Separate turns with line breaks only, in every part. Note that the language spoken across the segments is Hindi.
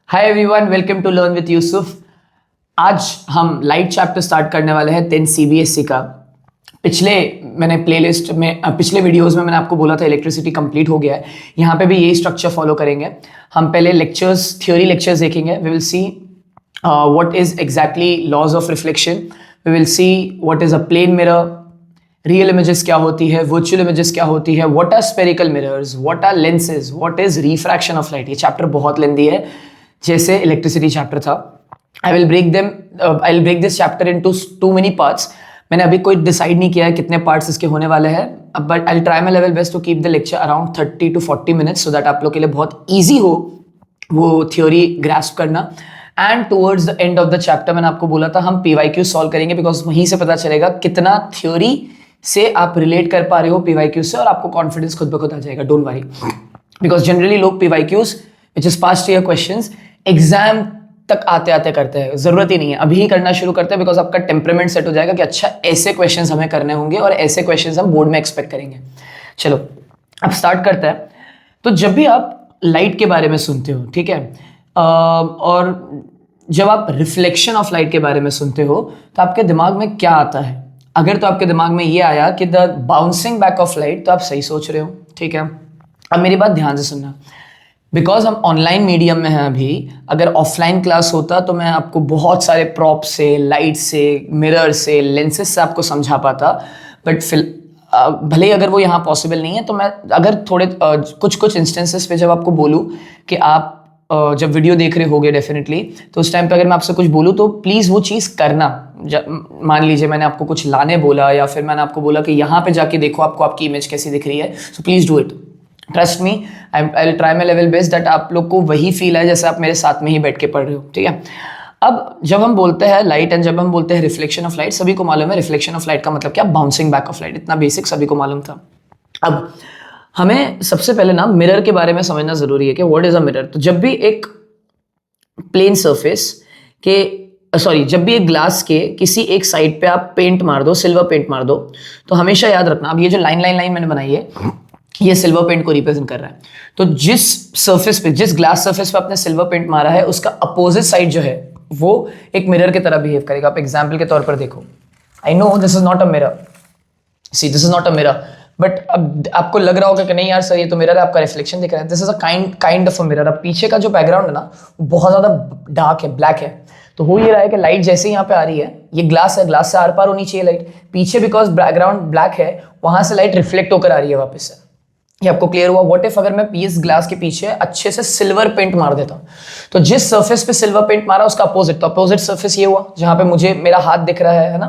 Hi everyone, welcome to learn with Yusuf. आज हम लाइट चैप्टर स्टार्ट करने वाले हैं 10 सीबीएसई का। पिछले वीडियोस में मैंने आपको बोला था इलेक्ट्रिसिटी कंप्लीट हो गया है। यहाँ पे भी यही स्ट्रक्चर फॉलो करेंगे। हम पहले थ्योरी लेक्चर्स देखेंगे। We will see what is exactly laws of reflection, we will see what is a plane mirror, real images क्या होती है, वर्चुअल इमेजेस क्या होती है, what are spherical mirrors, what are lenses, what is refraction of light. ये चैप्टर बहुत लेंदी है, जैसे इलेक्ट्रिसिटी चैप्टर था। I will break this chapter into too many parts. मैंने अभी कोई डिसाइड नहीं किया है कितने पार्ट्स इसके होने वाले हैं, but I will try my level best to keep the lecture around 30 to 40 minutes, so that आप लोग के लिए बहुत ईजी हो वो थ्योरी ग्रास्प करना। And towards the end of the chapter मैंने आपको बोला था हम PYQ सॉल्व करेंगे, बिकॉज वहीं से पता चलेगा कितना थ्योरी से आप रिलेट कर पा रहे हो PYQ से, और आपको कॉन्फिडेंस खुद ब खुद आ जाएगा। डोंट वरी, बिकॉज जनरली लोग PYQs which is past year questions exam तक आते आते करते हैं। जरूरत ही नहीं है, अभी ही करना शुरू करते हैं, बिकॉज आपका टेम्परामेंट सेट हो जाएगा कि अच्छा ऐसे क्वेश्चंस हमें करने होंगे और ऐसे क्वेश्चंस हम बोर्ड में एक्सपेक्ट करेंगे। चलो अब स्टार्ट करते हैं। तो जब भी आप लाइट के बारे में सुनते हो, ठीक है, और जब आप रिफ्लेक्शन ऑफ लाइट के बारे में सुनते हो, तो आपके दिमाग में क्या आता है? अगर तो आपके दिमाग में ये आया कि the bouncing back of light, तो आप सही सोच रहे हो, ठीक है। अब मेरी बात ध्यान से सुनना, बिकॉज हम ऑनलाइन मीडियम में हैं अभी। अगर ऑफलाइन क्लास होता तो मैं आपको बहुत सारे प्रॉप से, लाइट से, मिरर से, लेंसेज से आपको समझा पाता, बट भले ही अगर वो यहाँ पॉसिबल नहीं है, तो मैं अगर थोड़े कुछ इंस्टेंसेस पे जब आपको बोलूँ कि आप जब वीडियो देख रहे होगे डेफिनेटली, तो उस टाइम पे अगर मैं आपसे कुछ बोलूँ तो प्लीज़ वो चीज़ करना। मान लीजिए मैंने आपको कुछ लाने बोला, या फिर मैंने आपको बोला कि यहाँ पे जाके देखो आपको आपकी इमेज कैसी दिख रही है, so please do it. Trust me, I will try my level best that आप लोग को वही फील है जैसे आप मेरे साथ में ही बैठ के पढ़ रहे हो, ठीक है। अब जब हम बोलते हैं लाइट एंड जब हम बोलते हैं रिफ्लेक्शन ऑफ लाइट, सभी को मालूम है रिफ्लेक्शन ऑफ लाइट का मतलब क्या, बाउंसिंग बैक ऑफ लाइट। इतना बेसिक सभी को मालूम था। अब हमें सबसे पहले ना मिरर के बारे में समझना जरूरी है कि व्हाट इज अ मिरर। तो जब भी एक प्लेन सरफेस के जब भी एक ग्लास के किसी एक साइड पे आप पेंट मार दो, सिल्वर पेंट मार दो, तो हमेशा याद रखना, अब ये जो लाइन मैंने बनाई है, ये सिल्वर पेंट को रिप्रेजेंट कर रहा है। तो जिस ग्लास सरफेस पे आपने सिल्वर पेंट मारा है, उसका अपोजिट साइड जो है वो एक मिरर की तरह बिहेव करेगा। आप एग्जाम्पल के तौर पर देखो, I know this is not a mirror, see this is not a mirror, but अब आपको लग रहा होगा कि नहीं यार सर ये तो मिरर है, आपका रिफ्लेक्शन दिख रहा है। This is a kind of a mirror. अब पीछे का जो बैकग्राउंड है ना, वो बहुत ज्यादा डार्क है, ब्लैक है। तो हो ये रहा है कि लाइट जैसे ही यहाँ पे आ रही है, ये ग्लास है, ग्लास से आर पार होनी चाहिए लाइट, पीछे बिकॉज बैकग्राउंड ब्लैक है, वहां से लाइट रिफ्लेक्ट होकर आ रही है वापस से। ये आपको क्लियर हुआ? व्हाट इफ अगर मैं इस ग्लास के पीछे अच्छे से सिल्वर पेंट मार देता हूं, तो जिस सरफेस पे सिल्वर पेंट मारा उसका अपोजिट, तो अपोजिट सरफेस ये हुआ जहां पे मुझे मेरा हाथ दिख रहा है ना,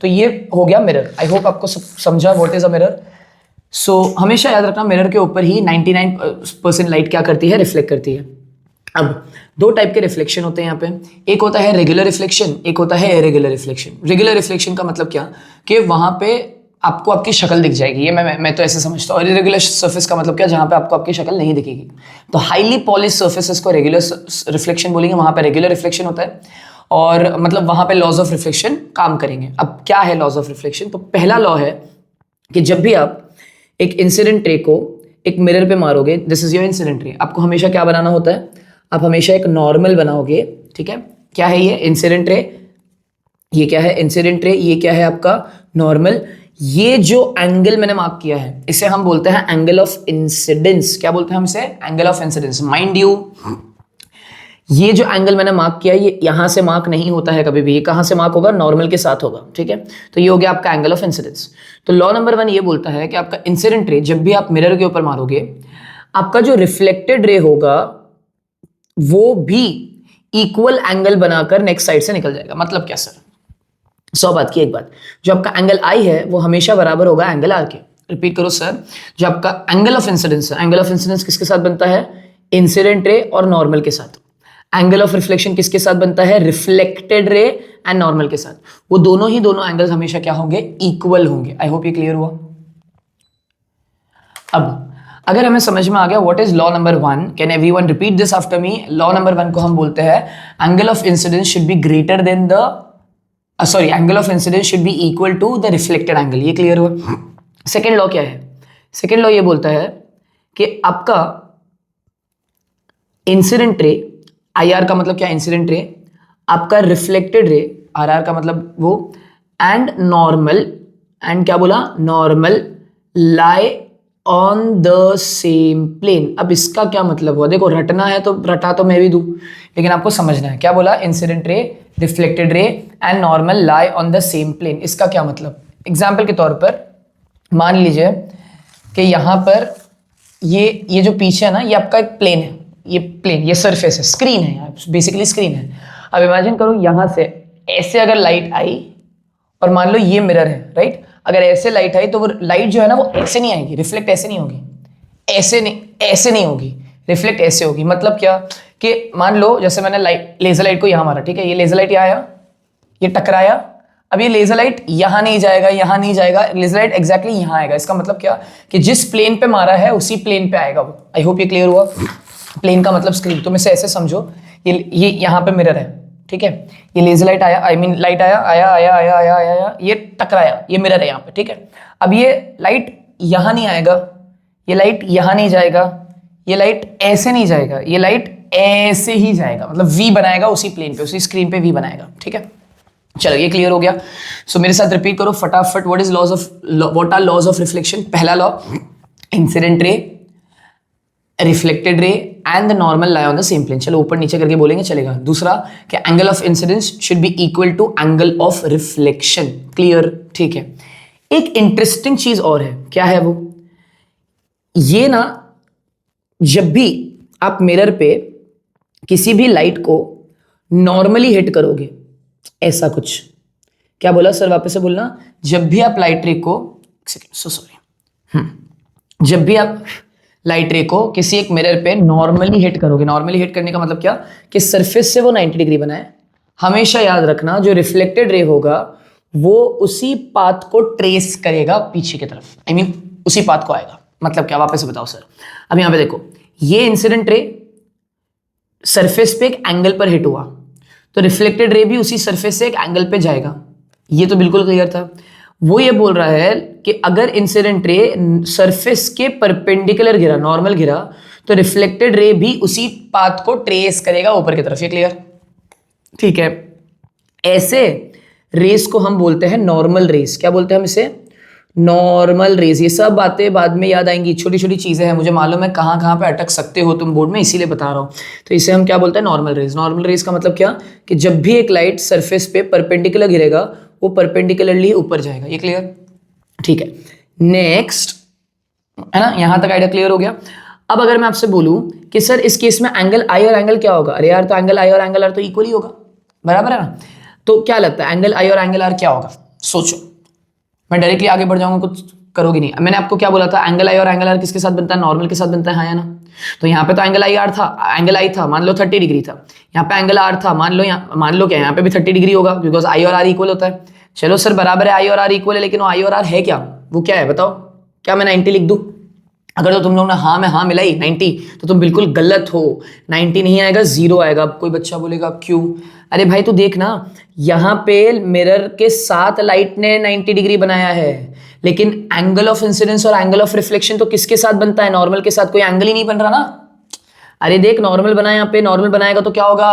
तो ये हो गया मिरर। आई होप आपको समझा व्हाट इज अ मिरर। सो हमेशा याद रखना, मिरर के ऊपर ही 99% लाइट क्या करती है, रिफ्लेक्ट करती है। अब दो टाइप के रिफ्लेक्शन होते हैं यहाँ पे, एक होता है रेगुलर रिफ्लेक्शन, एक होता है इरेगुलर रिफ्लेक्शन। रेगुलर रिफ्लेक्शन का मतलब क्या, कि वहां पे आपको आपकी शक्ल दिख जाएगी, ये मैं तो ऐसे समझता हूँ। और इरेगुलर सरफेस का मतलब क्या, जहां पे आपको आपकी शक्ल नहीं दिखेगी। तो हाईली पॉलिश सर्फेसेस को रेगुलर रिफ्लेक्शन बोलेंगे, वहां पे रेगुलर रिफ्लेक्शन होता है, और मतलब वहां पे लॉज ऑफ रिफ्लेक्शन काम करेंगे। अब क्या है लॉज ऑफ रिफ्लेक्शन? तो पहला लॉ है कि जब भी आप एक इंसिडेंट रे को एक मिरर पे मारोगे, this is your incident ray, आपको हमेशा क्या बनाना होता है, आप हमेशा एक नॉर्मल बनाओगे, ठीक है। क्या है ये इंसिडेंट रे, ये क्या है इंसिडेंट रे, ये क्या है आपका नॉर्मल। ये जो एंगल मैंने मार्क किया है, इसे हम बोलते हैं एंगल ऑफ इंसिडेंस। क्या बोलते हैं हम इसे? Angle of incidence. Mind you, ये जो एंगल मैंने मार्क किया है, ये यहां से मार्क नहीं होता है कभी भी, ये कहां से मार्क होगा, नॉर्मल के साथ होगा, ठीक है। तो ये हो गया आपका एंगल ऑफ इंसिडेंस। तो लॉ नंबर 1 ये बोलता है कि आपका इंसिडेंट रे जब भी आप मिरर के ऊपर मारोगे, आपका जो रिफ्लेक्टेड रे होगा वो भी इक्वल एंगल बनाकर नेक्स्ट साइड से निकल जाएगा। मतलब क्या सर? 100 बात की एक बात, जो आपका एंगल आई है वो हमेशा बराबर होगा एंगल आर के। रिपीट करो सर, जो आपका एंगल ऑफ इंसिडेंस है, एंगल ऑफ इंसिडेंस किसके साथ बनता है? इंसिडेंट रे और नॉर्मल के साथ। एंगल ऑफ रिफ्लेक्शन किसके साथ बनता है? रिफ्लेक्टेड रे एंड नॉर्मल के साथ। वो दोनों एंगल्स हमेशा क्या होंगे? इक्वल होंगे। आई होप ये क्लियर हुआ। अब अगर हमें समझ में आ गया what is law number 1, can everyone repeat this after me? Law number 1 को हम बोलते हैं angle of incidence should be greater than the angle of incidence should be equal to the reflected angle. ये क्लियर हुआ? सेकेंड लॉ क्या है? सेकेंड लॉ ये बोलता है कि आपका इंसिडेंट रे IR का मतलब क्या, इंसिडेंट रे, आपका रिफ्लेक्टेड रे, RR का मतलब वो, एंड नॉर्मल, एंड क्या बोला, normal lie on the same plane. अब इसका क्या मतलब हुआ, देखो रटना है तो रटा तो मैं भी दूं, लेकिन आपको समझना है। क्या बोला, incident ray, reflected ray and normal lie on the same plane. इसका क्या मतलब, एग्जाम्पल के तौर पर मान लीजिए कि यहां पर ये जो पीछे है ना, ये आपका एक प्लेन है, ये प्लेन, ये सरफेस है, स्क्रीन है, बेसिकली स्क्रीन है। अब इमेजिन करो यहां से ऐसे अगर लाइट आई और मान लो ये मिरर है, राइट, अगर ऐसे लाइट आई तो वो लाइट जो है ना वो ऐसे नहीं आएगी, रिफ्लेक्ट ऐसे नहीं होगी, ऐसे नहीं होगी, रिफ्लेक्ट ऐसे होगी। मतलब क्या, कि मान लो जैसे मैंने लाइट, लेजर लाइट को यहां मारा, ठीक है, ये लेजर लाइट यहाँ आया, ये टकराया, अब ये लेजर लाइट यहां नहीं जाएगा, यहां नहीं जाएगा, लेजर लाइट एग्जैक्टली यहां आएगा। इसका मतलब क्या, कि जिस प्लेन पे मारा है उसी प्लेन पे आएगा वो। आई होप ये क्लियर हुआ। प्लेन का मतलब स्क्रीन, तुम इसे ऐसे समझो, ये यहां पे मिरर है, ठीक है, ये लेजर लाइट आया, आई मीन लाइट आया आया आया आया आया आया आया, ये टकराया, ये मिरर है यहाँ पे, ठीक है। अब ये लाइट यहां नहीं आएगा, ये लाइट यहां नहीं जाएगा, ये लाइट ऐसे नहीं जाएगा, ये लाइट ऐसे ही जाएगा, मतलब वी बनाएगा उसी प्लेन पे, उसी स्क्रीन पे वी बनाएगा, ठीक है। चलो ये क्लियर हो गया। सो मेरे साथ रिपीट करो फटाफट, what are laws of reflection. पहला law, incident ray, reflected ray and the normal lie on the same plane. चलो ऊपर नीचे करके बोलेंगे, चलेगा। दूसरा कि angle of incidence should be equal to angle of reflection. Clear, ठीक है। एक इंटरेस्टिंग चीज और है, क्या है वो, ये ना जब भी आप मिरर पे किसी भी लाइट को नॉर्मली हिट करोगे, ऐसा कुछ, क्या बोला सर, वापस से बोलना। जब भी आप लाइट रे को, सो सॉरी, जब भी आप लाइट रे को किसी एक मिरर पे नॉर्मली हिट करोगे, नॉर्मली हिट करने का मतलब क्या, कि सरफेस से वो 90 डिग्री बनाए। हमेशा याद रखना जो रिफ्लेक्टेड रे होगा वो उसी पाथ को ट्रेस करेगा पीछे की तरफ, आई मीन उसी पाथ को आएगा। मतलब क्या, वापस से बताओ सर। अब यहां पे देखो, ये इंसिडेंट रे सरफेस पे एक एंगल पर हिट हुआ, तो रिफ्लेक्टेड रे भी उसी सरफेस से एक एंगल पे जाएगा। ये तो बिल्कुल क्लियर था। वो ये बोल रहा है कि अगर इंसिडेंट रे सरफेस के परपेंडिकुलर गिरा, नॉर्मल गिरा, तो रिफ्लेक्टेड रे भी उसी पाथ को ट्रेस करेगा ऊपर की तरफ। ये क्लियर, ठीक है। ऐसे रेस को हम बोलते हैं नॉर्मल रेस। क्या बोलते हैं हम इसे, नॉर्मल रेस। ये सब बातें बाद में याद आएंगी, छोटी छोटी चीजें हैं, मुझे मालूम है कहाँ कहाँ पे अटक सकते हो तुम बोर्ड में, इसीलिए बता रहा हूँ। तो इसे हम क्या बोलते हैं, नॉर्मल रेस। नॉर्मल रेस का मतलब क्या, कि जब भी एक लाइट सरफेस पे परपेंडिकुलर गिरेगा वो परपेंडिकुलरली ऊपर जाएगा। ये क्लियर, ठीक है। नेक्स्ट, है ना, यहां तक आइडिया क्लियर हो गया। अब अगर मैं आपसे बोलूं कि सर इस केस में एंगल आई और एंगल क्या होगा, अरे यार तो एंगल आई और एंगल आर तो इक्वल ही होगा, बराबर है ना। तो क्या लगता है एंगल आई और एंगल आर क्या होगा, सोचो। मैं डायरेक्टली आगे बढ़ जाऊंगा, कुछ करोगे नहीं। मैंने आपको क्या बोला था, एंगल आई और एंगल आर किसके साथ बनता है, नॉर्मल के साथ बनता है, हाँ या ना। तो यहाँ पे तो एंगल आई आर था, एंगल आई था, मान लो 30 डिग्री था। यहाँ पे एंगल आर था, मान लो क्या, यहाँ पे भी 30 डिग्री होगा, बिकॉज आई और आर इक्वल होता है। चलो सर बराबर है, आई और आर इक्वल है, लेकिन वो आई और आर है क्या, वो क्या है बताओ। क्या मैं 90 लिख दूं, अगर तो तुम लोग ने हाँ में हाँ मिलाई 90, तो तुम बिल्कुल गलत हो। 90 नहीं आएगा, 0 आएगा। अब कोई बच्चा बोलेगा क्यों, अरे भाई तू देख ना, यहाँ पे मिरर के साथ लाइट ने 90 डिग्री बनाया है, लेकिन एंगल ऑफ इंसिडेंस और एंगल ऑफ रिफ्लेक्शन तो किसके साथ बनता है, नॉर्मल के साथ। कोई एंगल ही नहीं बन रहा ना। अरे देख, नॉर्मल बनाया, यहाँ पे नॉर्मल बनाएगा तो क्या होगा,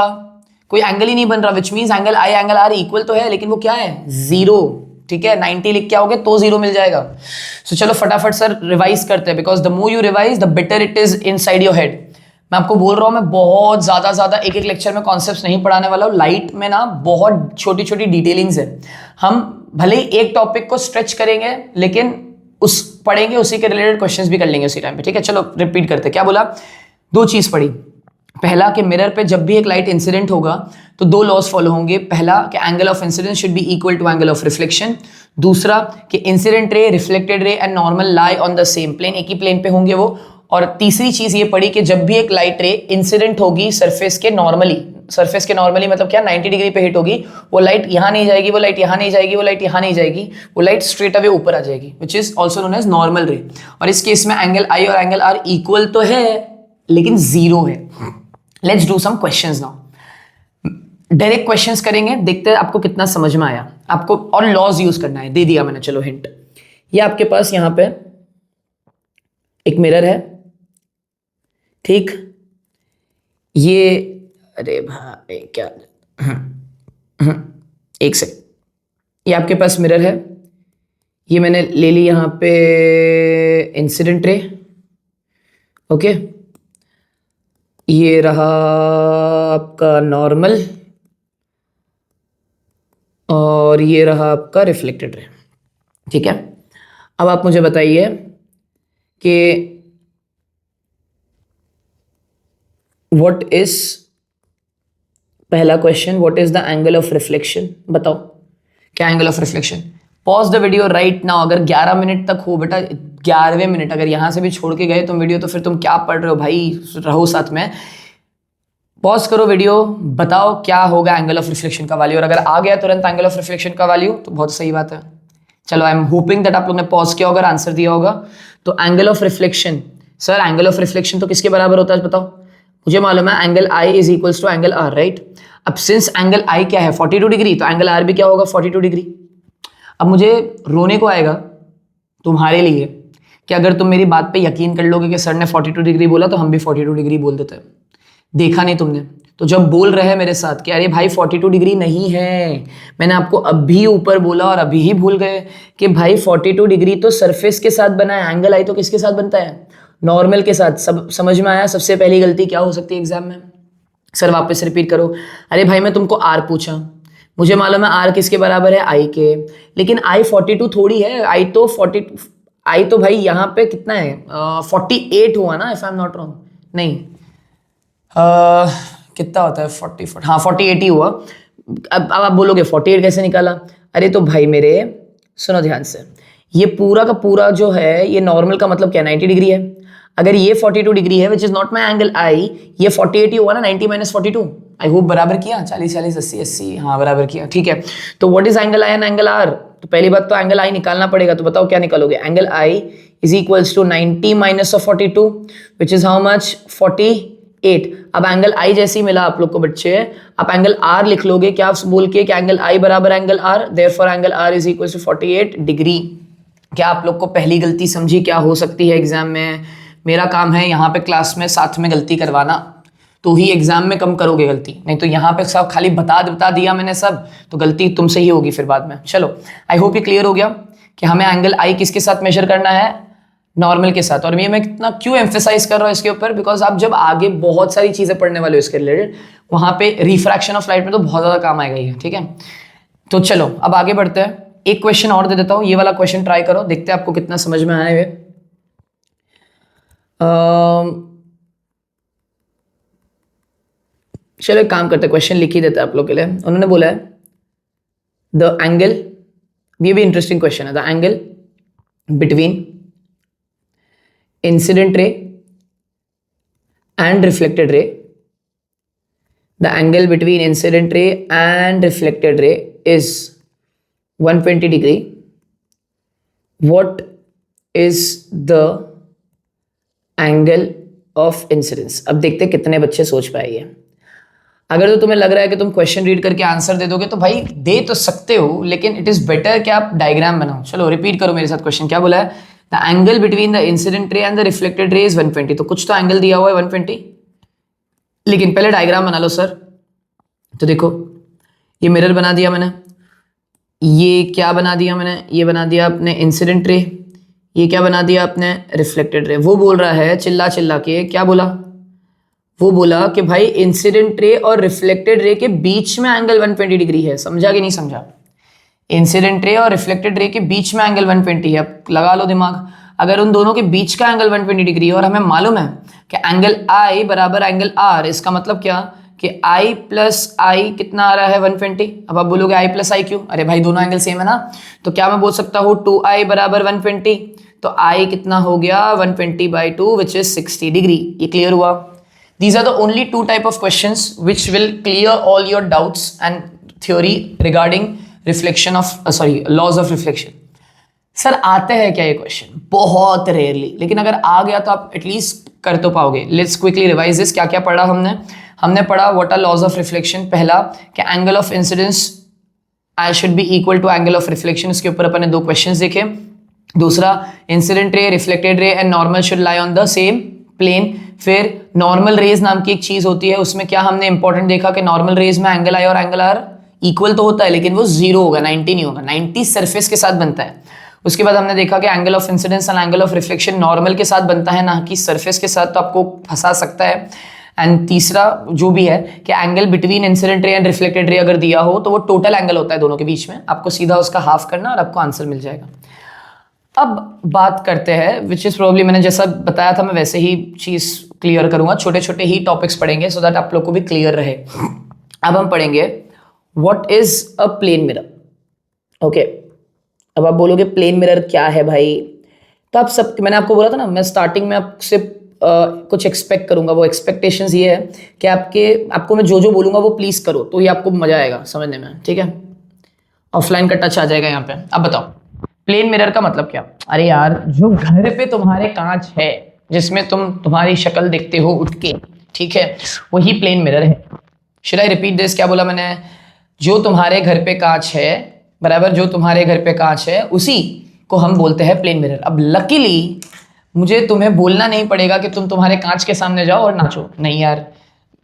कोई एंगल ही नहीं बन रहा, which means angle i angle r are तो है, लेकिन वो क्या है, 0। ठीक है, 90 लिख के आओगे तो 0 मिल जाएगा। सो चलो फटाफट सर रिवाइज करते हैं, because the more you revise the better it is in side your head. मैं आपको बोल रहा हूं, मैं बहुत ज्यादा एक लेक्चर में कॉन्सेप्ट्स नहीं पढ़ाने वाला हूं। लाइट में ना बहुत छोटी छोटी डिटेलिंग्स है। हम भले ही एक टॉपिक को स्ट्रेच करेंगे, लेकिन उस पढ़ेंगे, उसी के रिलेटेड क्वेश्चंस भी कर लेंगे उसी टाइम पे। ठीक है, चलो रिपीट करते हैं। क्या बोला, दो चीज पढ़ी। पहला कि मिरर पे जब भी एक लाइट इंसिडेंट होगा तो दो लॉज फॉलो होंगे। पहला कि angle of incidence should be equal to angle of reflection. दूसरा कि incident ray, reflected ray and normal lie on the same plane, एक ही प्लेन पे होंगे वो। और तीसरी चीज ये पढ़ी कि जब भी एक लाइट रे इंसिडेंट होगी सरफेस के नॉर्मली मतलब क्या, 90 डिग्री पे हिट होगी, वो लाइट यहां नहीं जाएगी, वो लाइट यहां नहीं जाएगी, वो लाइट यहां नहीं जाएगी, वो लाइट स्ट्रेट अवे ऊपर आ जाएगी, which is also known as normal ray. और इस केस में एंगल आई और एंगल आर इक्वल तो है, लेकिन 0 है। Let's do some questions now. Direct questions करेंगे, देखते हैं आपको कितना समझ में आया। आपको और लॉज यूज करना है, दे दिया मैंने, चलो हिंट। ये आपके पास यहां पे एक मिरर है, ठीक, ये अरे भाई क्या, एक सेकंड, ये आपके पास मिरर है, ये मैंने ले ली यहाँ पे इंसिडेंट रे, ओके, ये रहा आपका नॉर्मल और ये रहा आपका रिफ्लेक्टेड रे, ठीक है। अब आप मुझे बताइए कि व्हाट इज, पहला question, what is the angle of reflection, बताओ क्या angle of reflection. Pause the video right now, अगर 11 मिनट तक हो बेटा, 11वें मिनट अगर यहां से भी छोड़ के गए तुम वीडियो तो फिर तुम क्या पढ़ रहे हो भाई, रहो साथ में। पॉज करो वीडियो, बताओ क्या होगा एंगल ऑफ रिफ्लेक्शन का वैल्यू, और अगर आ गया तुरंत एंगल ऑफ रिफ्लेक्शन का वैल्यू तो बहुत सही बात है। चलो आई एम होपिंग दैट आप लोग ने पॉज किया होगा, आंसर दिया होगा। तो angle of reflection, sir angle of reflection तो किसके बराबर होता है बताओ, मुझे मालूम है angle i is equals to angle r, right. अब सिंस एंगल आई क्या है 42 डिग्री, तो एंगल आर भी क्या होगा 42 डिग्री। अब मुझे रोने को आएगा तुम्हारे लिए कि अगर तुम मेरी बात पे यकीन कर लोगे कि सर ने 42 डिग्री बोला तो हम भी 42 डिग्री बोल देते हैं। देखा नहीं तुमने, तो जब बोल रहे हैं मेरे साथ कि अरे भाई 42 डिग्री नहीं है, मैंने आपको अभी ऊपर बोला और अभी ही भूल गए कि भाई 42 डिग्री तो सरफेस के साथ बना है, एंगल आई तो किसके साथ बनता है, नॉर्मल के साथ। सब समझ में आया। सबसे पहली गलती क्या हो सकती है एग्जाम में, सर वापस रिपीट करो। अरे भाई मैं तुमको आर पूछा, मुझे मालूम है आर किसके बराबर है आई के, लेकिन आई 42 थोड़ी है, आई तो भाई यहाँ पे कितना है 48 हुआ ना, if I am not wrong, नहीं कितना होता है 40, हाँ 48 ही हुआ। अब आप बोलोगे 48 कैसे निकाला, अरे तो भाई मेरे सुनो ध्यान से, ये पूरा का पूरा जो है ये नॉर्मल का मतलब क्या 90 डिग्री है। अगर ये 42 डिग्री है which is not my angle I, ये 48 ही हुआ ना, 90 माइनस 42, आई होप बराबर किया, 40 40 80 80, हाँ बराबर किया, ठीक है। तो what is angle i and angle r, तो पहली बात तो एंगल आई निकालना पड़ेगा, तो बताओ क्या निकालोगे, angle i is equals to 90 minus of 42 which is how much 48। अब एंगल आई जैसे ही मिला आप लोग को बच्चे, आप एंगल आर लिख लोगे क्या बोल के कि एंगल आई बराबर angle r, therefore angle r is equal to 48 degree. क्या आप लोग को पहली गलती समझी क्या हो सकती है एग्जाम में। मेरा काम है यहाँ पे क्लास में साथ में गलती करवाना, तो ही एग्जाम में कम करोगे गलती, नहीं तो यहाँ पे सब खाली बता दिया मैंने सब, तो गलती तुमसे ही होगी फिर बाद में। चलो आई होप ये क्लियर हो गया कि हमें एंगल आई किसके साथ मेजर करना है, नॉर्मल के साथ। और ये मैं कितना क्यों एम्फेसाइज कर रहा हूँ इसके ऊपर, बिकॉज आप जब आगे बहुत सारी चीजें पढ़ने वाले हो इसके रिलेटेड, वहां पे रिफ्रैक्शन ऑफ लाइट में तो बहुत ज्यादा काम आएगा ये, ठीक है। तो चलो अब आगे बढ़ते हैं, एक क्वेश्चन और दे देता हूँ, ये वाला क्वेश्चन ट्राई करो, देखते हैं आपको कितना समझ में आया है। चलो एक काम करते हैं, क्वेश्चन लिख ही देते हैं आप लोग के लिए। उन्होंने बोला है द एंगल, ये भी इंटरेस्टिंग क्वेश्चन है, the angle between incident ray and reflected ray, the angle between incident ray and reflected ray is 120 degree, what is the angle of incidence. अब देखते हैं कितने बच्चे सोच पाएंगे। अगर तो तुम्हें लग रहा है कि तुम क्वेश्चन रीड करके आंसर दे दोगे तो भाई दे तो सकते हो, लेकिन इट इज बेटर कि आप डायग्राम बनाओ। चलो रिपीट करो मेरे साथ, क्वेश्चन क्या बोला है, the angle between the incident ray and the reflected ray is 120। तो कुछ तो एंगल दिया हुआ है 120, लेकिन पहले डायग्राम बना लो सर। तो देखो ये मिरर बना दिया मैंने, ये क्या बना दिया मैंने, ये बना दिया अपने इंसिडेंट रे, ये क्या बना दिया आपने रिफ्लेक्टेड रे। वो बोल रहा है चिल्ला चिल्ला के, क्या बोला, वो बोला कि भाई इंसिडेंट रे और रिफ्लेक्टेड रे के बीच में एंगल 120 डिग्री है। समझा कि नहीं समझा, इंसिडेंट रे और रिफ्लेक्टेड रे के बीच में एंगल 120 है। अब लगा लो दिमाग, अगर उन दोनों के बीच का एंगल 120 डिग्री है और हमें मालूम है कि एंगल आई बराबर एंगल आर, इसका मतलब क्या कि आई प्लस आई कितना आ रहा है 120। अब आप बोलोगे आई प्लस आई क्यों, अरे भाई दोनों एंगल सेम है ना, तो क्या मैं बोल सकता हूँ 2i बराबर 120, तो आई कितना हो गया 120/2 विच इज 60 डिग्री। ये क्लियर हुआ। These are the only two type of questions which will clear all your doubts and theory regarding reflection of laws of reflection. Sir आते हैं क्या ये क्वेश्चन, बहुत रेयरली, लेकिन अगर आ गया तो आप एटलीस्ट कर तो पाओगे। Let's quickly revise this. क्या क्या पढ़ा हमने पढ़ा what are laws of reflection. पहला कि angle of incidence i should be equal to angle of reflection, इसके ऊपर अपन ने दो क्वेश्चंस देखे। दूसरा incident ray, reflected ray and normal should lie on the same plane. फिर नॉर्मल रेज नाम की एक चीज होती है, उसमें क्या हमने इंपॉर्टेंट देखा कि नॉर्मल रेज में एंगल आई और एंगल आर इक्वल तो होता है, लेकिन वो 0 होगा, 90 नहीं होगा। 90 सरफेस के साथ बनता है। उसके बाद हमने देखा कि angle of incidence and angle of reflection normal के साथ बनता है, ना कि सरफेस के साथ, तो आपको फंसा सकता है। एंड तीसरा जो भी है कि angle between incident ray and reflected ray अगर दिया हो तो वो टोटल एंगल होता है दोनों के बीच में, आपको सीधा उसका हाफ करना और आपको आंसर मिल जाएगा। अब बात करते हैं, विच इज प्रोबेबली मैंने जैसा बताया था मैं वैसे ही चीज क्लियर करूंगा, छोटे छोटे ही टॉपिक्स पढ़ेंगे सो दैट आप लोग को भी क्लियर रहे। अब हम पढ़ेंगे what is a plane mirror. Okay, अब आप बोलोगे प्लेन मिरर क्या है भाई, तो आप सब, मैंने आपको बोला था ना मैं स्टार्टिंग में आपसे कुछ एक्सपेक्ट करूंगा, वो एक्सपेक्टेशंस ये है कि आपको मैं जो जो बोलूंगा वो प्लीज करो, तो ये आपको मजा आएगा समझने में, ठीक है। ऑफलाइन का टच आ जाएगा यहाँ पे। अब बताओ प्लेन मिरर का मतलब क्या। अरे यार, जो घर पे तुम्हारे कांच है जिसमें तुम्हारी शक्ल देखते हो उठ के, ठीक है, वही प्लेन मिरर है। शुड आई रिपीट दिस, क्या बोला मैंने? जो तुम्हारे घर पे कांच है, बराबर, जो तुम्हारे घर पे कांच है उसी को हम बोलते हैं प्लेन मिरर। अब लकीली मुझे तुम्हें बोलना नहीं पड़ेगा कि तुम्हारे कांच के सामने जाओ और नाचो, नहीं यार,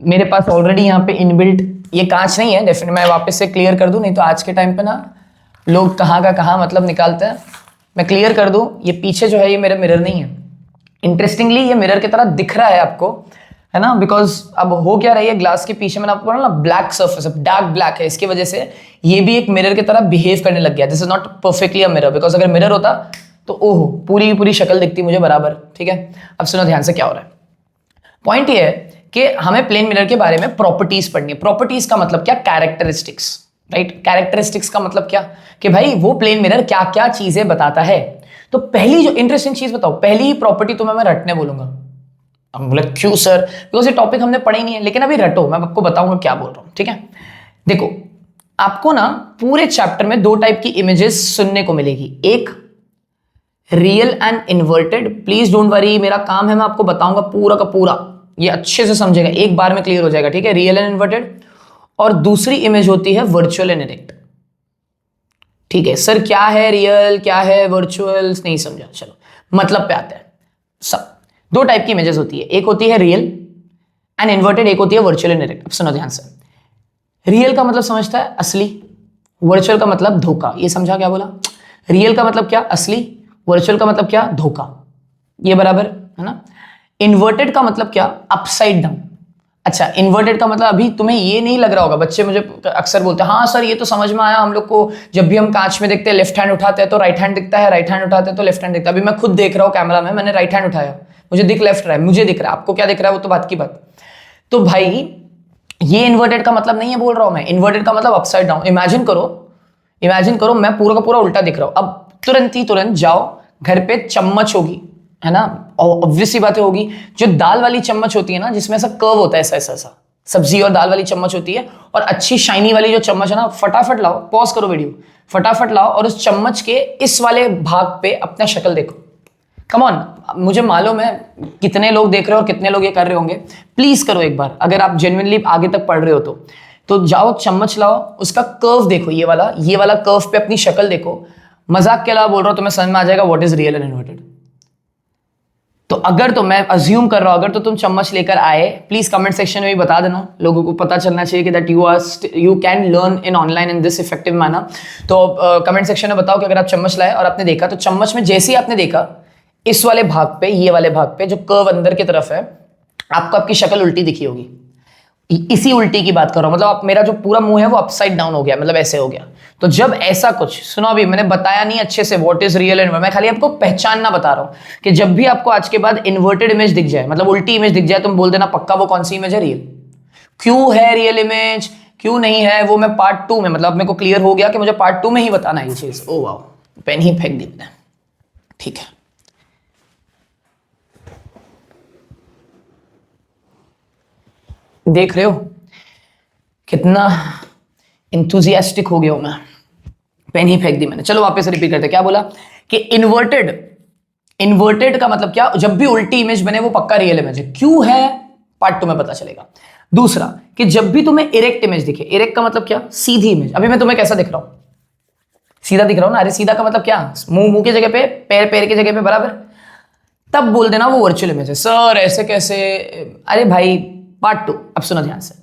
मेरे पास ऑलरेडी यहाँ पे इनबिल्ट ये कांच नहीं है। डेफिनेटली मैं वापस से क्लियर कर दूं, नहीं तो आज के टाइम पे ना लोग कहाँ का कहाँ मतलब निकालते हैं। मैं क्लियर कर दूं, ये पीछे जो है ये मेरा मिरर नहीं है। इंटरेस्टिंगली ये मिरर की तरह दिख रहा है आपको, है ना, बिकॉज अब हो क्या रही है, ग्लास के पीछे मैंने आपको बोला ना ब्लैक सर्फेस, डार्क ब्लैक है, इसकी वजह से ये भी एक मिरर की तरह बिहेव करने लग गया। This is not perfectly a mirror, because अगर मिरर होता तो ओहो पूरी की पूरी शक्ल दिखती मुझे बराबर, ठीक है। अब सुनो ध्यान से क्या हो रहा है। पॉइंट ये है कि हमें प्लेन मिरर के बारे में प्रॉपर्टीज पढ़नी है। प्रॉपर्टीज का मतलब क्या? Characteristics, right. कैरेक्टरिस्टिक्स का मतलब क्या कि भाई वो प्लेन मिरर क्या क्या चीजें बताता है। तो पहली जो इंटरेस्टिंग चीज बताओ, पहली ही प्रॉपर्टी तुम्हें मैं रटने बोलूंगा। अब बोले क्यों सर? बिकॉज ये टॉपिक हमने पढ़े ही नहीं है, लेकिन अभी रटो, मैं आपको बताऊंगा क्या बोल रहा हूं, ठीक है। देखो, आपको ना पूरे चैप्टर में 2 टाइप की इमेजेस सुनने को मिलेगी, एक real and inverted. Please don't worry, मेरा काम है मैं आपको बताऊंगा पूरा का पूरा, ये अच्छे से समझेगा, एक बार में क्लियर हो जाएगा, ठीक है। Real and inverted. और दूसरी इमेज होती है वर्चुअल एंड इरेक्ट, ठीक है। सर क्या है रियल, क्या है वर्चुअल, नहीं समझा, चलो मतलब पे आते हैं। सब 2 टाइप की इमेजेस होती है, एक होती है रियल एंड इन्वर्टेड, एक होती है वर्चुअल एंड इरेक्ट। अब सुनो ध्यान से, रियल का मतलब समझता है असली, वर्चुअल का मतलब धोखा। ये समझा क्या बोला? रियल का मतलब क्या? असली, वर्चुअल का मतलब क्या? धोखा। ये बराबर है ना। इन्वर्टेड का मतलब क्या? Upside down. अच्छा, इन्वर्टेड का मतलब अभी तुम्हें ये नहीं लग रहा होगा, बच्चे मुझे अक्सर बोलते हैं हाँ सर ये तो समझ में आया हम लोग को, जब भी हम कांच में देखते हैं लेफ्ट हैंड उठाते हैं तो राइट हैंड दिखता है, राइट हैंड उठाते हैं तो लेफ्ट हैंड दिखता है। अभी मैं खुद देख रहा हूँ कैमरा में, मैंने राइट हैंड उठाया, मुझे दिख लेफ्ट रहा है, मुझे दिख रहा है, आपको क्या दिख रहा है वो तो बात की बात। तो भाई ये इन्वर्टेड का मतलब नहीं है बोल रहा हूं मैं, इन्वर्टेड का मतलब अपसाइड डाउन। इमेजिन करो मैं पूरा का पूरा उल्टा दिख रहा हूं। अब तुरंत जाओ, घर पे चम्मच होगी, है ना, ऑब्वियसली बातें होगी, जो दाल वाली चम्मच होती है ना, जिसमें ऐसा कर्व होता है, ऐसा सब्जी और दाल वाली चम्मच होती है, और अच्छी शाइनी वाली जो चम्मच है ना, फटाफट लाओ, पॉज करो वीडियो, फटाफट लाओ और उस चम्मच के इस वाले भाग पे अपना शक्ल देखो। कम ऑन, मुझे मालूम है कितने लोग देख रहे हो और कितने लोग ये कर रहे होंगे, प्लीज करो एक बार, अगर आप जेन्युइनली आगे तक पढ़ रहे हो तो जाओ चम्मच लाओ, उसका कर्व देखो, ये वाला कर्व पे अपनी शक्ल देखो। मजाक के अलावा बोल रहा हूं, तुम्हें समझ में आ जाएगा what is real and inverted. तो अगर तो मैं अज्यूम कर रहा हूं, अगर तो तुम चम्मच लेकर आए, प्लीज कमेंट सेक्शन में भी बता देना, लोगों को पता चलना चाहिए कि that you can learn in online in this effective manner. तो कमेंट सेक्शन में बताओ कि अगर आप चम्मच लाए और आपने देखा, तो चम्मच में जैसे ही आपने देखा, इस वाले भाग पे, ये वाले भाग पे जो कर्व अंदर की तरफ है, आपको आपकी शक्ल उल्टी दिखी होगी। इसी उल्टी की बात कर रहा हूं, मतलब आप, मेरा जो पूरा मुंह है वो अपसाइड डाउन हो गया, मतलब ऐसे हो गया। तो जब ऐसा कुछ, सुनो अभी मैंने बताया नहीं अच्छे से व्हाट इज रियल एंड, मैं खाली आपको पहचानना बता रहा हूं कि जब भी आपको आज के बाद इन्वर्टेड इमेज दिख जाए, मतलब उल्टी इमेज दिख जाए, तुम बोल देना पक्का वो कौन सी इमेज है, रियल। क्यों है रियल इमेज, क्यों नहीं है, वो मैं पार्ट 2 में, मतलब मेरे को क्लियर हो गया कि मुझे पार्ट 2 में ही बताना है ये चीज। ओ वाओ, पेन ही फेंक दी मैंने, ठीक है। देख रहे हो कितना इंथुजियास्टिक हो गया हूं मैं, पेन ही फेंक दी मैंने। चलो वापस रिपीट करते, क्या बोला कि इन्वर्टेड का मतलब क्या? जब भी उल्टी इमेज बने वो पक्का रियल इमेज है। क्यों है पार्ट 2 में पता चलेगा। दूसरा कि जब भी तुम्हें इरेक्ट इमेज दिखे, इरेक्ट का मतलब क्या? सीधी इमेज। अभी मैं तुम्हें कैसा दिख रहा हूं? सीधा दिख रहा हूं ना। अरे सीधा का मतलब क्या? मुंह की जगह पे, पैर की जगह पे, बराबर। तब बोल देना वो वर्चुअल इमेज है। सर ऐसे कैसे? अरे भाई पार्ट 2, अब सुनो ध्यान से,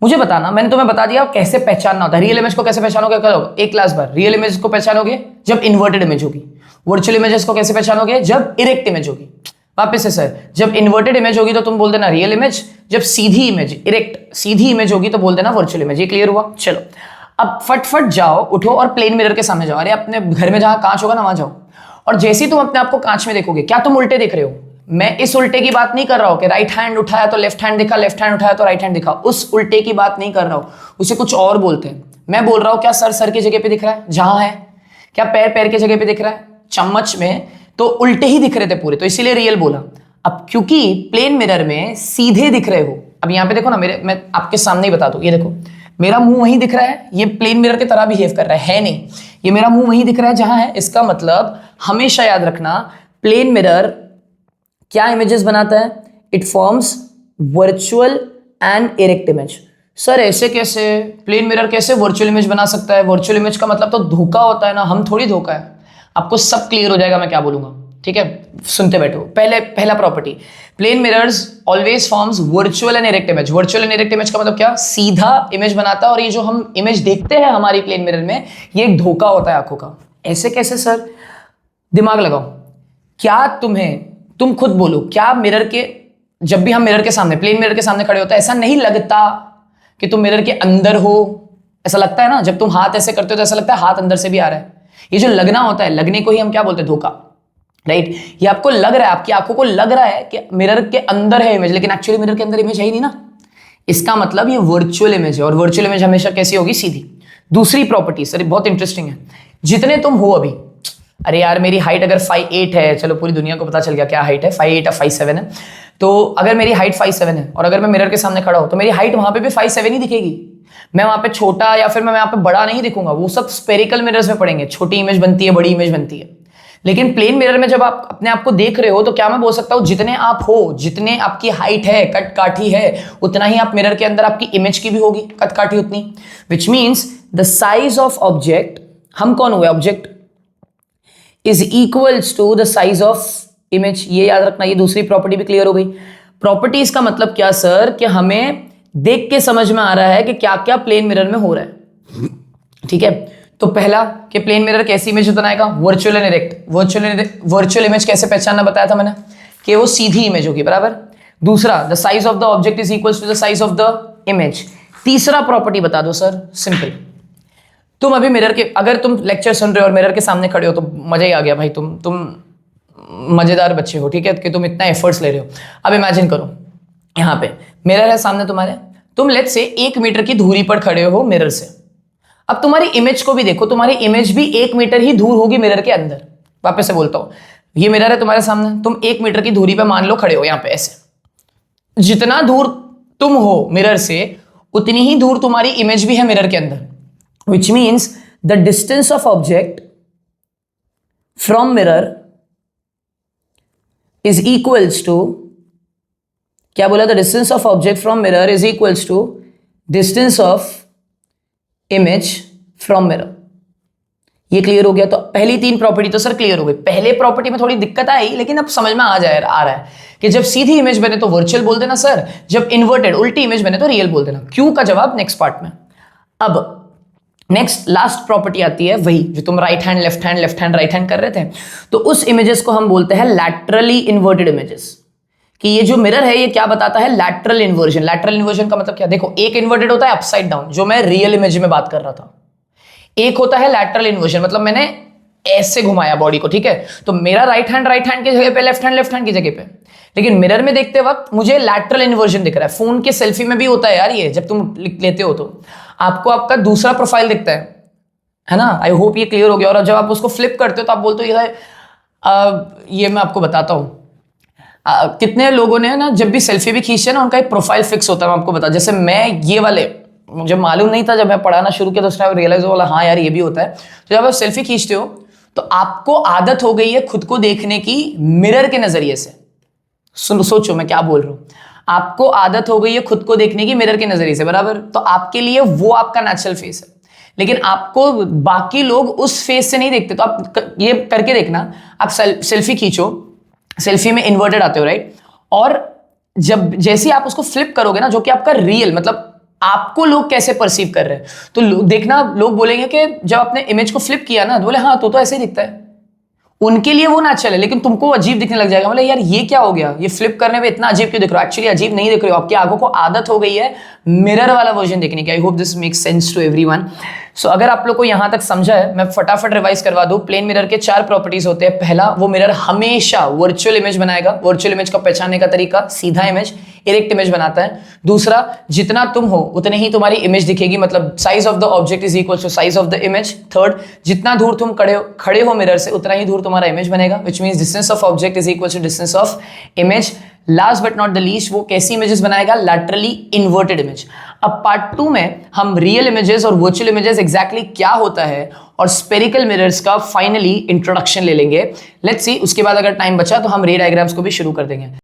मुझे बताना, मैंने तुम्हें बता दिया कैसे पहचानना होता है। रियल इमेज को कैसे पहचानोगे? करोगे एक क्लास बार। रियल इमेज को पहचानोगे जब इन्वर्टेड इमेज होगी। वर्चुअल इमेजेस को कैसे पहचानोगे? जब इरेक्ट इमेज होगी। वापस से सर, जब इन्वर्टेड इमेज होगी तो तुम बोल देना रियल इमेज, जब सीधी इमेज, इरेक्ट सीधी इमेज होगी तो बोल देना वर्चुअल इमेज। ये क्लियर हुआ? चलो अब फटफट जाओ, उठो और प्लेन मिरर के सामने जाओ। अरे अपने घर में जहां कांच होगा ना वहां जाओ, और जैसे ही तुम अपने आप को कांच में देखोगे, क्या तुम उल्टे दिख रहे हो? मैं इस उल्टे की बात नहीं कर रहा हूं कि राइट हैंड उठाया तो लेफ्ट हैंड दिखा, लेफ्ट हैंड उठाया तो राइट हैंड दिखा। उस उल्टे की बात नहीं कर रहा हूं, उसे कुछ और बोलते हैं। मैं बोल रहा हूं क्या सर सर की जगह पे दिख रहा है जहां है? क्या पैर पैर की जगह पे दिख रहा है? चम्मच में तो उल्टे ही दिख रहे थे पूरे, तो इसीलिए रियल बोला। अब क्योंकि प्लेन मिरर में सीधे दिख रहे हो, अब यहां पे देखो ना, मैं आपके सामने ही बता दूं, ये देखो मेरा मुंह वहीं दिख रहा है, ये प्लेन मिरर की तरह बिहेव कर रहा है नहीं, ये मेरा मुंह वहीं दिख रहा है जहां है। इसका मतलब हमेशा याद रखना, प्लेन मिरर क्या इमेजेस बनाता है? It forms virtual and erect image. Sir ऐसे कैसे? प्लेन मिरर कैसे वर्चुअल इमेज बना सकता है? वर्चुअल इमेज का मतलब तो धोखा होता है ना, हम थोड़ी धोखा है। आपको सब क्लियर हो जाएगा मैं क्या बोलूंगा, ठीक है? सुनते बैठो। पहला property, plane mirrors always forms virtual and erect image. Virtual and erect image का मतलब क्या? सीधा इमेज बनाता है, और ये जो हम इमेज देखते हैं हमारी प्लेन मिरर में, ये एक धोखा होता है आंखों का। ऐसे कैसे सर? दिमाग लगाओ। क्या तुम खुद बोलो, क्या मिरर के, जब भी हम मिरर के सामने, प्लेन मिरर के सामने खड़े होते हैं, ऐसा नहीं लगता कि तुम मिरर के अंदर हो? ऐसा लगता है ना, जब तुम हाथ ऐसे करते हो तो ऐसा लगता है हाथ अंदर से भी आ रहा है। ये जो लगना होता है, लगने को ही हम क्या बोलते हैं? धोखा, राइट? ये आपको लग रहा है, आपकी आंखों को लग रहा है कि मिरर के अंदर है इमेज, लेकिन एक्चुअली मिरर के अंदर इमेज है ही नहीं ना। इसका मतलब ये वर्चुअल इमेज है, और वर्चुअल इमेज हमेशा कैसी होगी? सीधी। दूसरी प्रॉपर्टी सर बहुत इंटरेस्टिंग है, जितने तुम हो अभी, अरे यार मेरी हाइट अगर 5'8" है, चलो पूरी दुनिया को पता चल गया क्या हाइट है, 5'8" या 5'7" है, तो अगर मेरी हाइट 5'7" है और अगर मैं मिरर के सामने खड़ा हूं तो मेरी हाइट वहां पे भी 5'7" ही दिखेगी। मैं वहां पे छोटा या फिर मैं वहां पे बड़ा नहीं दिखूंगा, वो सब स्पेरिकल मिरर्स में पड़ेंगे, छोटी इमेज बनती है, बड़ी इमेज बनती है। लेकिन प्लेन मिरर में जब आप अपने आप को देख रहे हो तो क्या मैं बोल सकता हूं, जितने आप हो, जितने आपकी हाइट है, कट काठी है, उतना ही आप मिरर के अंदर आपकी इमेज की भी होगी कट काठी उतनी। Which means the size of object, हम कौन हुए? Object is equals to the size of image. ये याद रखना, ये दूसरी प्रॉपर्टी भी क्लियर हो गई। प्रॉपर्टीज का मतलब क्या सर? कि हमें देख के समझ में आ रहा है कि क्या क्या प्लेन मिरर में हो रहा है, ठीक है? तो पहला कि प्लेन मिरर कैसी इमेज बनाएगा? Virtual and erect. Virtual image कैसे पहचानना बताया था मैंने, कि वो सीधी इमेज होगी, बराबर। दूसरा, the size of the object is equals to the size of the image. तीसरा प्रॉपर्टी बता दो सर, सिंपल। तुम अभी मिरर के, अगर तुम लेक्चर सुन रहे हो और मिरर के सामने खड़े हो तो मजा ही आ गया भाई, तुम मजेदार बच्चे हो, ठीक है, कि तुम इतना एफर्ट्स ले रहे हो। अब इमेजिन करो, यहाँ पे मिरर है सामने तुम्हारे, तुम लेट्स से 1 मीटर की दूरी पर खड़े हो मिरर से। अब तुम्हारी इमेज को भी देखो, तुम्हारी इमेज भी 1 मीटर ही दूर होगी मिरर के अंदर। वापस से बोलता हूं, ये मिरर है तुम्हारे सामने, तुम 1 मीटर की दूरी पे मान लो खड़े हो यहाँ पे ऐसे। जितना दूर तुम हो मिरर से, उतनी ही दूर तुम्हारी इमेज भी है मिरर के अंदर। Which means the distance of object from mirror is equals to, क्या बोला? The distance of object from mirror is equals to distance of image from mirror। ये क्लियर हो गया? तो पहली 3 प्रॉपर्टी तो सर क्लियर हो गई। पहले प्रॉपर्टी में थोड़ी दिक्कत आई, लेकिन अब समझ में आ रहा है कि जब सीधी इमेज बने तो वर्चुअल बोल देना सर, जब इन्वर्टेड उल्टी इमेज बने तो रियल बोल देना। क्यों का जवाब नेक्स्ट पार्ट में। अब नेक्स्ट लास्ट प्रॉपर्टी आती है, वही जो तुम right hand left hand, left hand right hand कर रहे थे, तो उस इमेजेस को हम बोलते हैं लैटरली इन्वर्टेड इमेजेस। कि ये जो मिरर है ये क्या बताता है? Lateral inversion. लैटरल इन्वर्जन का मतलब क्या? देखो, एक इन्वर्टेड होता है अपसाइड डाउन, जो मैं रियल इमेज में बात कर रहा था। एक होता है लैटरल इन्वर्जन, मतलब मैंने ऐसे घुमाया बॉडी को, ठीक है, तो मेरा राइट हैंड की जगह पे, लेफ्ट हैंड की जगह पे। लेकिन मिरर में देखते वक्त मुझे लैटरल इन्वर्जन दिख रहा है। फोन के सेल्फी में भी होता है यार ये, जब तुम लेते हो तो आपको आपका दूसरा प्रोफाइल दिखता है ना। आई होप ये क्लियर हो गया। और जब आप उसको फ्लिप करते हो तो आप बोलते हो ये मैं आपको बताता हूँ, कितने लोगों ने ना जब भी सेल्फी भी खींचे ना, उनका एक प्रोफाइल फिक्स होता है। मैं आपको बता, जैसे मैं ये वाले, मुझे मालूम नहीं था, जब मैं पढ़ाना शुरू किया तो उस टाइम रियलाइज हुआ, हाँ यार ये भी होता है। तो जब आप सेल्फी खींचते हो तो आपको आदत हो गई है खुद को देखने की मिरर के नजरिए से। सोचो मैं क्या बोल रहा हूं, आपको आदत हो गई है खुद को देखने की मिरर के नजरिए से, बराबर। तो आपके लिए वो आपका नेचुरल फेस है, लेकिन आपको बाकी लोग उस फेस से नहीं देखते। तो आप ये करके देखना, आप सेल्फी खींचो, सेल्फी में इन्वर्टेड आते हो, राइट? और जब जैसे आप उसको फ्लिप करोगे ना, जो कि आपका रियल मतलब आपको लोग कैसे परसीव कर रहे हैं, तो देखना लोग बोलेंगे कि जब आपने इमेज को फ्लिप किया ना, तो बोले हाँ तो ऐसे ही दिखता है। उनके लिए वो ना चले, लेकिन तुमको अजीब दिखने लग जाएगा, मतलब यार ये क्या हो गया, ये फ्लिप करने में इतना अजीब क्यों दिख रहा है? एक्चुअली अजीब नहीं दिख रही हो, आपकी आंखों को आदत हो गई है मिरर वाला वर्जन देखने की। I hope this makes sense to everyone. So अगर आप लोग को यहां तक समझा है, मैं फटाफट रिवाइज करवा दूं। प्लेन मिरर के 4 प्रॉपर्टीज होते हैं। पहला, वो मिरर हमेशा वर्चुअल इमेज बनाएगा। वर्चुअल इमेज का पहचानने का तरीका, सीधा इमेज, इरेक्ट इमेज बनाता है। दूसरा, जितना तुम हो उतने ही तुम्हारी इमेज दिखेगी, मतलब size of the object is equal to size of the image. Third, जितना दूर तुम खड़े हो मिरर से, उतना ही दूर तुम्हारा इमेज बनेगा, which means distance of object is equal to distance of image. Last but not the least, वो कैसी इमेजेस बनाएगा? Laterally inverted image. अब पार्ट 2 में हम रियल इमेजेस और वर्चुअल इमेजेस एग्जैक्टली क्या होता है और स्पेरिकल मिरर्स का फाइनली इंट्रोडक्शन ले लेंगे। लेट्स सी, उसके बाद अगर टाइम बचा तो हम रे डायग्राम्स को भी शुरू कर देंगे।